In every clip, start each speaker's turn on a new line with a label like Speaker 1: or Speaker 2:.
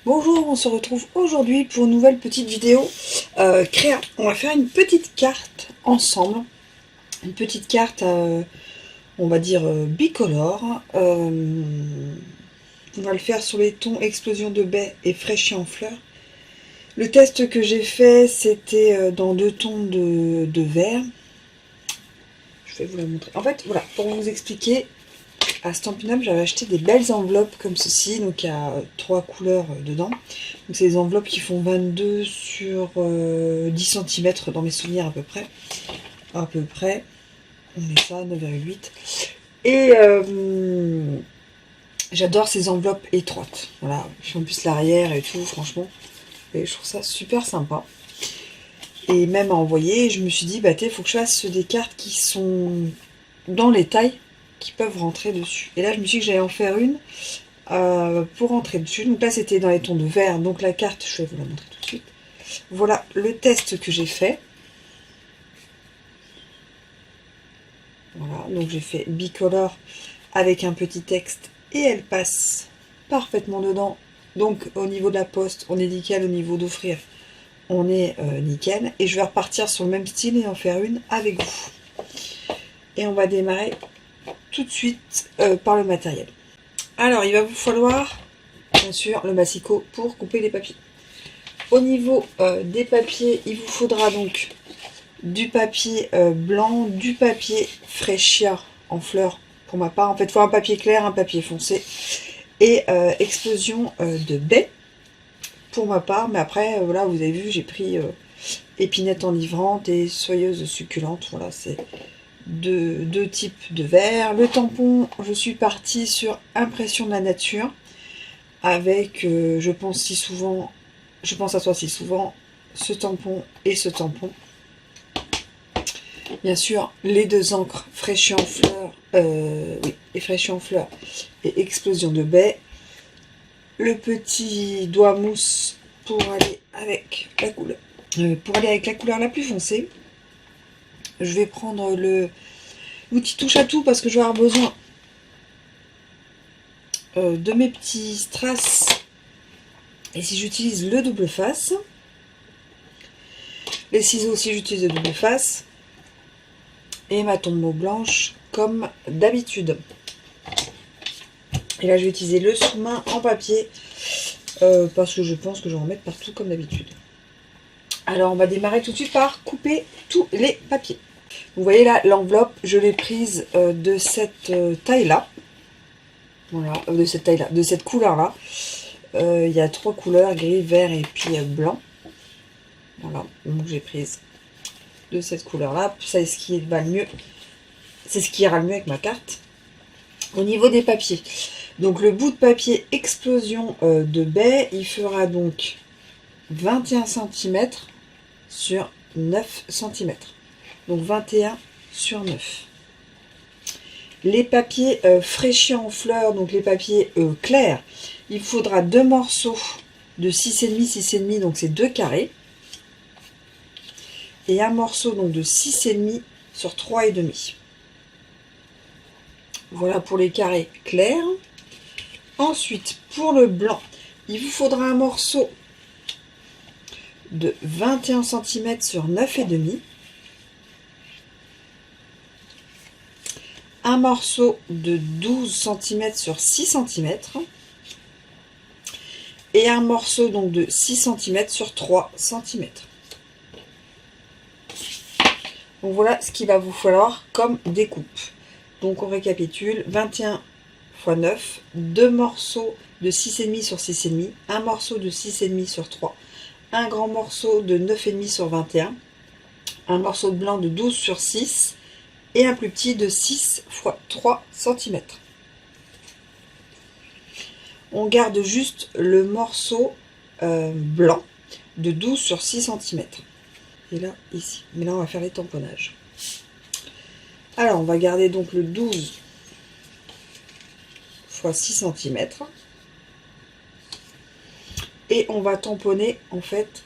Speaker 1: Bonjour, on se retrouve aujourd'hui pour une nouvelle petite vidéo créa. On va faire une petite carte ensemble, une petite carte, on va dire bicolore. On va le faire sur les tons Explosion de baie et Fraîchis en fleurs. Le test que j'ai fait, c'était dans deux tons de vert. Je vais vous la montrer. En fait, voilà, pour vous expliquer, à Stampin' Up, j'avais acheté des belles enveloppes comme ceci, donc il y a 3 couleurs dedans. Donc c'est des enveloppes qui font 22 sur 10 cm dans mes souvenirs à peu près. À peu près, on met ça, 9,8. Et j'adore ces enveloppes étroites. Voilà, je fais en plus l'arrière et tout, franchement. Et je trouve ça super sympa. Et même à envoyer, je me suis dit, bah il faut que je fasse des cartes qui sont dans les tailles qui peuvent rentrer dessus. Et là, je me suis dit que j'allais en faire une pour rentrer dessus. Donc là, c'était dans les tons de vert. Donc la carte, je vais vous la montrer tout de suite. Voilà le test que j'ai fait. Voilà, donc j'ai fait bicolore avec un petit texte et elle passe parfaitement dedans. Donc au niveau de la poste, on est nickel. Au niveau d'offrir, on est nickel. Et je vais repartir sur le même style et en faire une avec vous. Et on va démarrer tout de suite par le matériel. Alors, il va vous falloir, bien sûr, le massicot pour couper les papiers. Au niveau des papiers, il vous faudra donc du papier blanc, du papier Fraîchia en fleurs pour ma part. En fait, il faut un papier clair, un papier foncé et Explosion de baie pour ma part. Mais après, voilà, vous avez vu, j'ai pris épinette enivrante et soyeuse succulente. Voilà, c'est deux types de verre. Le tampon, je suis partie sur Impression de la nature avec je pense à toi si souvent, ce tampon et ce tampon. Bien sûr, les deux encres Fraîchis en fleurs, oui, et Fraîchis en fleurs et Explosion de baie. Le petit doigt mousse pour aller avec la couleur, la plus foncée. Je vais prendre l'outil touche à tout parce que je vais avoir besoin de mes petits strass. Et si j'utilise le double face, les ciseaux aussi j'utilise le double face, et ma tombeau blanche comme d'habitude. Et là je vais utiliser le sous-main en papier parce que je pense que je vais en mettre partout comme d'habitude. Alors on va démarrer tout de suite par couper tous les papiers. Vous voyez là l'enveloppe, je l'ai prise de cette taille là. Voilà, de cette taille là, de cette couleur là. Il y a 3 couleurs, gris, vert et puis blanc. Voilà, donc j'ai prise de cette couleur là. Ça, c'est ce qui va le mieux. C'est ce qui ira le mieux avec ma carte. Au niveau des papiers, donc le bout de papier Explosion de baie, il fera donc 21 cm sur 9 cm. Donc 21 sur 9. Les papiers Fraîchis en fleurs, donc les papiers clairs, il faudra 2 morceaux de 6,5, 6,5, donc c'est 2 carrés. Et un morceau donc de 6,5 sur 3,5. Voilà pour les carrés clairs. Ensuite, pour le blanc, il vous faudra un morceau de 21 cm sur 9,5. Un morceau de 12 cm sur 6 cm. Et un morceau donc de 6 cm sur 3 cm. Donc voilà ce qu'il va vous falloir comme découpe. Donc on récapitule, 21 x 9, 2 morceaux de 6,5 sur 6,5, un morceau de 6,5 sur 3, un grand morceau de 9,5 sur 21, un morceau de blanc de 12 sur 6 et un plus petit de 6 x 3 cm. On garde juste le morceau blanc de 12 sur 6 cm. Et là, ici. Mais là, on va faire les tamponnages. Alors, on va garder donc le 12 x 6 cm. Et on va tamponner, en fait,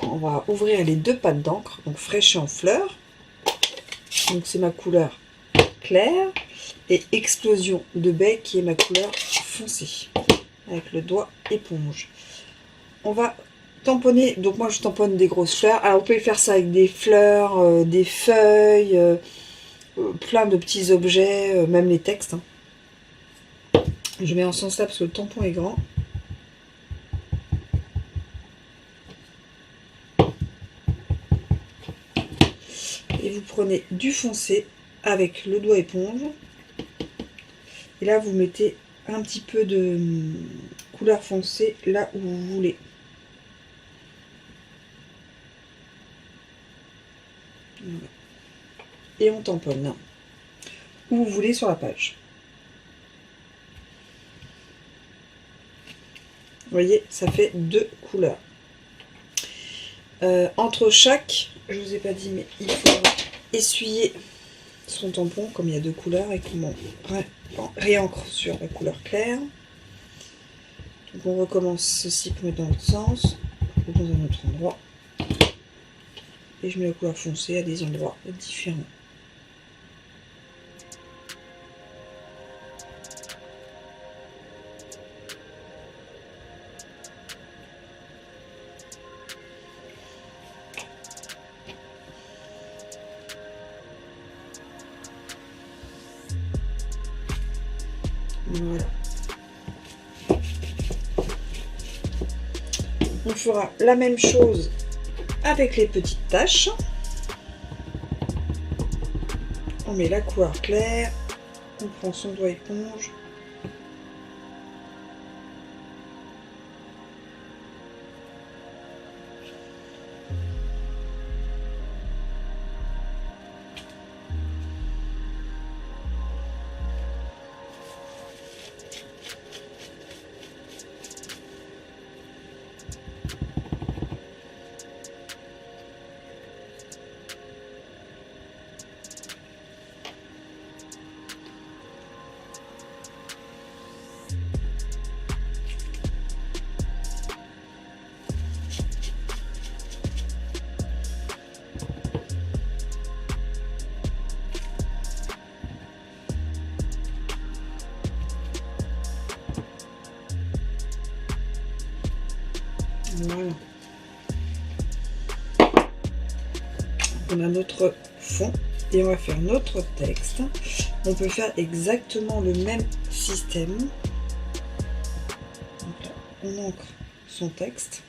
Speaker 1: on va ouvrir les deux pattes d'encre, donc Fraîchis en fleurs. Donc, c'est ma couleur claire. Et Explosion de baie, qui est ma couleur foncée. Avec le doigt éponge. on va tamponner. Donc moi je tamponne des grosses fleurs. Alors vous pouvez faire ça avec des fleurs, des feuilles, plein de petits objets, même les textes. Hein. Je mets en sens là parce que le tampon est grand. Et vous prenez du foncé avec le doigt éponge. Et là vous mettez un petit peu de couleur foncée là où vous voulez. Voilà. Et on tamponne où vous voulez sur la page. Vous voyez, ça fait 2 couleurs. Entre chaque, je vous ai pas dit, mais il faut essuyer son tampon comme il y a 2 couleurs et qu'on réancre sur la couleur claire. Donc on recommence ceci pour mettre dans l'autre sens ou dans un autre endroit. Et je mets la couleur foncée à des endroits différents. Voilà. On fera la même chose avec les petites taches. On met la couleur claire, on prend son doigt éponge. Voilà. On a notre fond et on va faire notre texte. On peut faire exactement le même système. Donc là, on ancre son texte.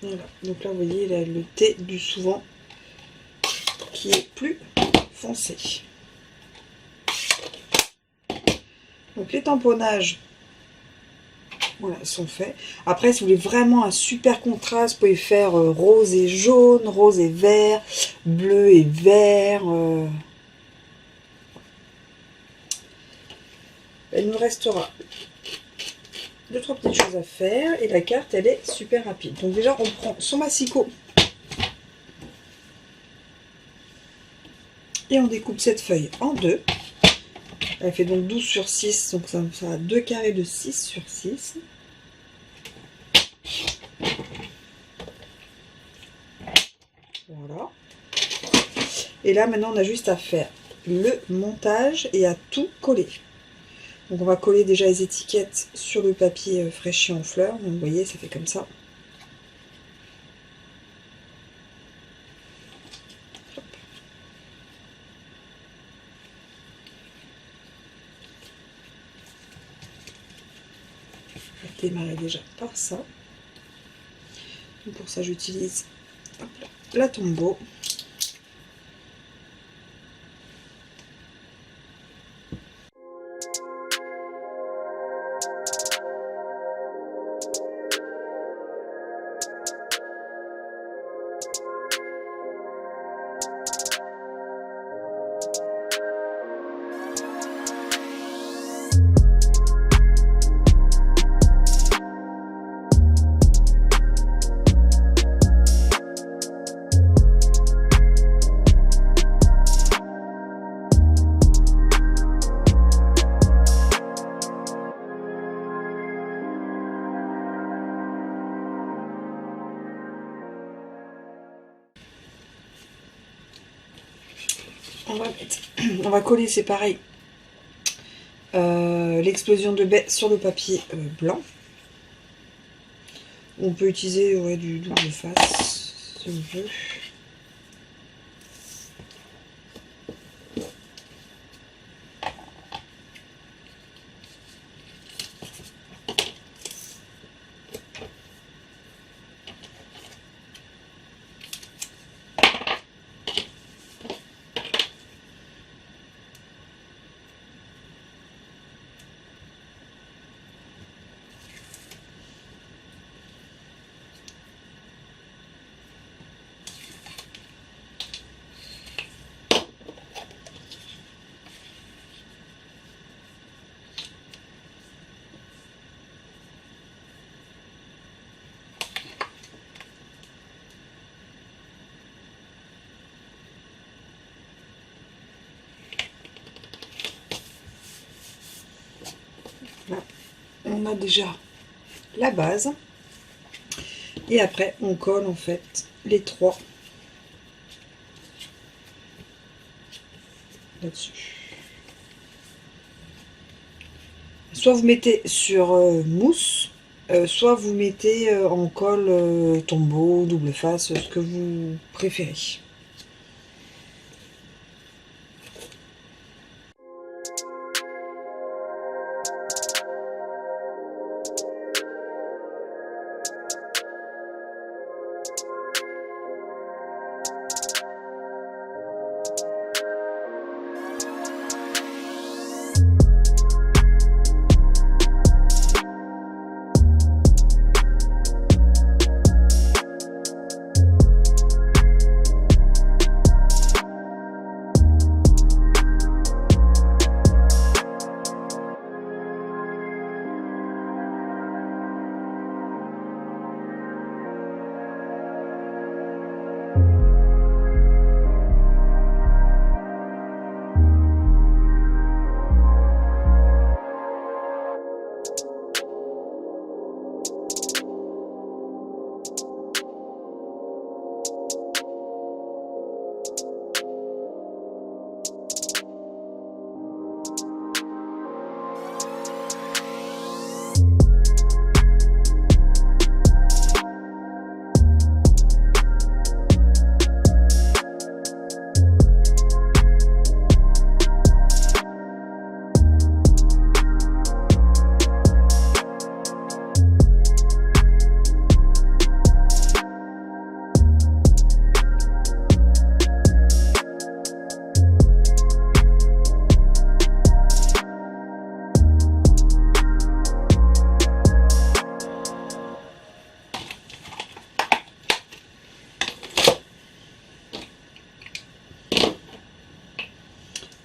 Speaker 1: Voilà, donc là vous voyez là, le thé du souvent qui est plus foncé. Donc les tamponnages voilà, sont faits. Après si vous voulez vraiment un super contraste, vous pouvez faire rose et jaune, rose et vert, bleu et vert. Il nous restera 2-3 petites choses à faire et la carte elle est super rapide. Donc déjà on prend son massicot et on découpe cette feuille en 2. Elle fait donc 12 sur 6, donc ça fera 2 carrés de 6 sur 6. Voilà. Et là maintenant on a juste à faire le montage et à tout coller. Donc on va coller déjà les étiquettes sur le papier fraîchi en fleurs. Donc vous voyez, ça fait comme ça. Hop. On va démarrer déjà par ça. Donc pour ça j'utilise la Tombow. on va coller, c'est pareil, l'explosion de baie sur le papier blanc. On peut utiliser du double face si on veut. Là, on a déjà la base et après on colle en fait les trois là-dessus. Soit vous mettez sur mousse, soit vous mettez en colle tombeau, double face, ce que vous préférez.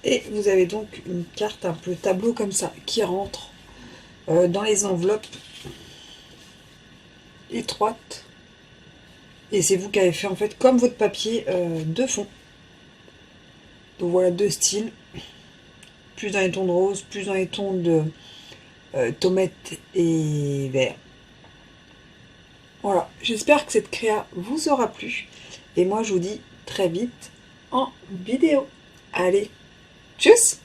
Speaker 1: Et vous avez donc une carte un peu tableau comme ça qui rentre dans les enveloppes étroites. Et c'est vous qui avez fait en fait comme votre papier de fond. Donc voilà, deux styles. Plus dans les tons de rose, plus dans les tons de tomate et vert. Voilà, j'espère que cette créa vous aura plu. Et moi je vous dis très vite en vidéo. Allez, tchuss!